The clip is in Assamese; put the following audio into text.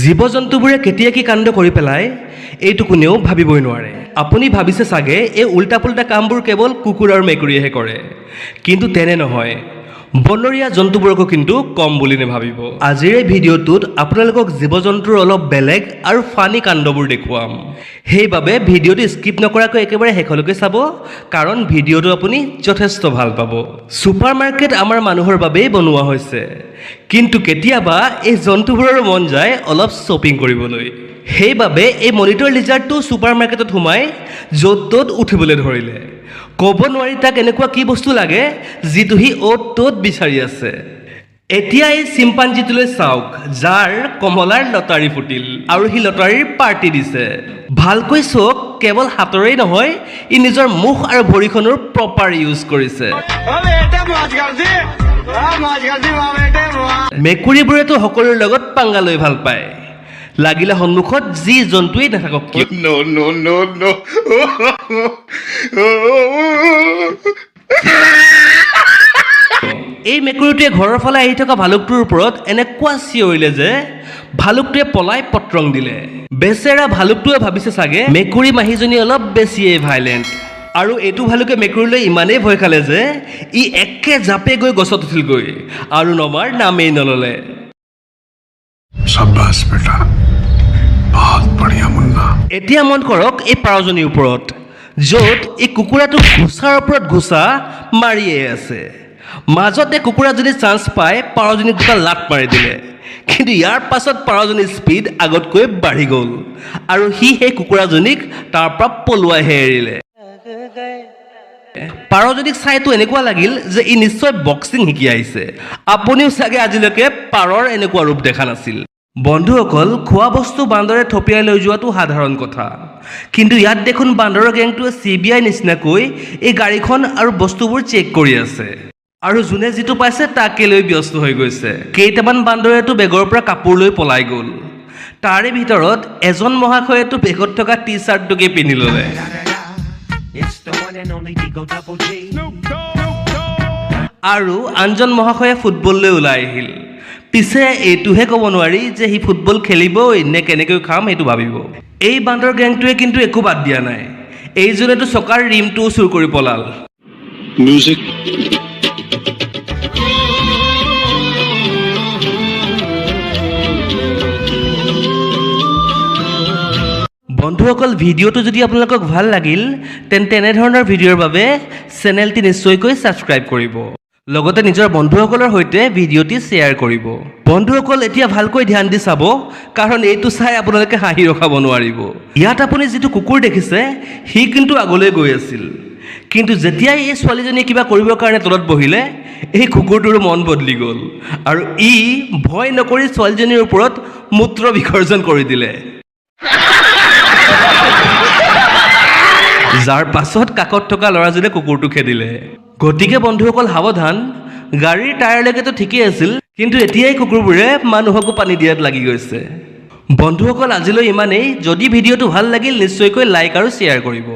জীৱ-জন্তুবোৰে কেতিয়া কি কাণ্ড কৰি পেলায় এইটো কোনেও ভাবিবই নোৱাৰে। আপুনি ভাবিছে চাগে এই উল্টা পুল্টা কামবোৰ কেৱল কুকুৰ আৰু মেকুৰীয়েহে কৰে, কিন্তু তেনে নহয়। বনৰীয়া জন্তুবোৰকো কিন্তু কম বুলি নাভাবিব। আজিৰ এই ভিডিঅ'টোত আপোনালোকক জীৱ-জন্তুৰ অলপ বেলেগ আৰু ফানি কাণ্ডবোৰ দেখুৱাম। সেইবাবে ভিডিঅ'টো স্কিপ নকৰাকৈ একেবাৰে শেষলৈকে চাব, কাৰণ ভিডিঅ'টো আপুনি যথেষ্ট ভাল পাব। ছুপাৰ মাৰ্কেট আমাৰ মানুহৰ বাবেই বনোৱা হৈছে, কিন্তু কেতিয়াবা এই জন্তুবোৰৰো মন যায় অলপ শ্বপিং কৰিবলৈ। সেইবাবে এই মনিটৰ লিজাৰ্ডটো ছুপাৰ মাৰ্কেটত সোমাই য'ত ত'ত উঠিবলৈ ধৰিলে। ক'ব নোৱাৰি তাক এনেকুৱা কি বস্তু লাগে যিটো সি অ'ত ত'ত বিচাৰি আছে। এতিয়া এই চিম্পাঞ্জিটোলৈ চাওক, যাৰ কমলাৰ লটাৰী ফুটিল আৰু সি লটাৰীৰ পাৰ্টি দিছে। ভালকৈ চাওক, কেৱল হাতৰেই নহয়, ই নিজৰ মুখ আৰু ভৰিখনৰ প্ৰপাৰ ইউজ কৰিছে। মেকুৰীবোৰেতো সকলোৰে লগত পাংগা লৈ ভাল পায়, লাগিলে সন্মুখত যি জন্তুৱেই নাথাকক কিয়। এই মেকুৰীটোৱে ঘৰৰ ফালে আহি থকা ভালুকটোৰ ওপৰত এনেকুৱা চিঞৰিলে যে ভালুকটোৱে পলাই পত্ৰং দিলে। বেচেৰা ভালুকটোৱে ভাবিছে চাগে মেকুৰী মাহীজনী অলপ বেছিয়েই ভাইলেণ্ট, আৰু এইটো ভালুকে মেকুৰীলৈ ইমানেই ভয় খালে যে ই একে জাপে গৈ গছত উঠিলগৈ আৰু নমাৰ নামেই নললে। शाबाश बेटा, बहुत बढ़िया मुन्ना। এতিয়া মন কৰক এই পাৰজনীৰ ওপৰত, য'ত এই কুকুৰাটো ঘোচাৰ ওপৰত ঘোচা মাৰিয়ে আছে। মাজতে কুকুৰাজনী চান্স পাই পাৰজনীক দুটা লাট মাৰি দিলে, কিন্তু ইয়াৰ পাছত পাৰজনীৰ স্পীড আগতকৈ বাঢ়ি গ'ল আৰু সি সেই কুকুৰাজনীক তাৰ পৰা পলুৱাইহে এৰিলে। পাৰজনীক চাইতো এনেকুৱা লাগিল যে ই নিশ্চয় বক্সিং শিকি আহিছে। আপুনিও চাগে আজিলৈকে পাৰৰ এনেকুৱা ৰূপ দেখা নাছিল। বন্ধুসকল, খোৱা বস্তু বান্দৰে থপিয়াই লৈ যোৱাটো সাধাৰণ কথা, কিন্তু ইয়াত দেখোন বান্দৰৰ গেংটোৱে CBI নিচিনাকৈ এই গাড়ীখন আৰু বস্তুবোৰ চেক কৰি আছে, আৰু যোনে যিটো পাইছে তাকে লৈ ব্যস্ত হৈ গৈছে। কেইটামান বান্দৰেতো বেগৰ পৰা কাপোৰ লৈ পলাই গ'ল, তাৰে ভিতৰত এজন মহাশয়েতো বেগত থকা টি-চাৰ্টটোকে পিন্ধি ল'লে। আৰু আনজন মহাশয়ে ফুটবল লৈ ওলাই আহিল। পিছে এইটোহে ক'ব নোৱাৰি যে সি ফুটবল খেলিবই নে কেনেকৈ খাম সেইটো ভাবিব। এই বান্দৰ গেংটোৱে কিন্তু একো বাদ দিয়া নাই, এইজনেতো চকাৰ ৰিমটোও চুৰ কৰি পলাল। म्यूजिक বন্ধুসকল, ভিডিঅ'টো যদি আপোনালোকক ভাল লাগিল তেন্তে এনেধৰণৰ ভিডিঅ'ৰ বাবে চেনেলটি নিশ্চয়কৈ ছাবস্ক্ৰাইব কৰিব, লগতে নিজৰ বন্ধুসকলৰ সৈতে ভিডিঅ'টি শ্বেয়াৰ কৰিব। বন্ধুসকল, এতিয়া ভালকৈ ধ্যান দি চাব, কাৰণ এইটো চাই আপোনালোকে হাঁহি ৰখাব নোৱাৰিব। ইয়াত আপুনি যিটো কুকুৰ দেখিছে সি কিন্তু আগলৈ গৈ আছিল, কিন্তু যেতিয়াই এই ছোৱালীজনীয়ে কিবা কৰিবৰ কাৰণে তলত বহিলে এই কুকুৰটোৰ মন বদলি গ'ল আৰু ই ভয় নকৰি ছোৱালীজনীৰ ওপৰত মূত্ৰ বিসৰ্জন কৰি দিলে, যাৰ পাছত কাষত থকা ল'ৰাজনে কুকুৰটো খেদিলে। গতিকে বন্ধুসকল সাৱধান, গাড়ীৰ টায়াৰলৈকেতো ঠিকেই আছিল, কিন্তু এতিয়াই কুকুৰবোৰে মানুহকো পানী দিয়াত লাগি গৈছে। বন্ধুসকল আজিলৈ ইমানেই। যদি ভিডিঅ'টো ভাল লাগিল নিশ্চয়কৈ লাইক আৰু শ্বেয়াৰ কৰিব।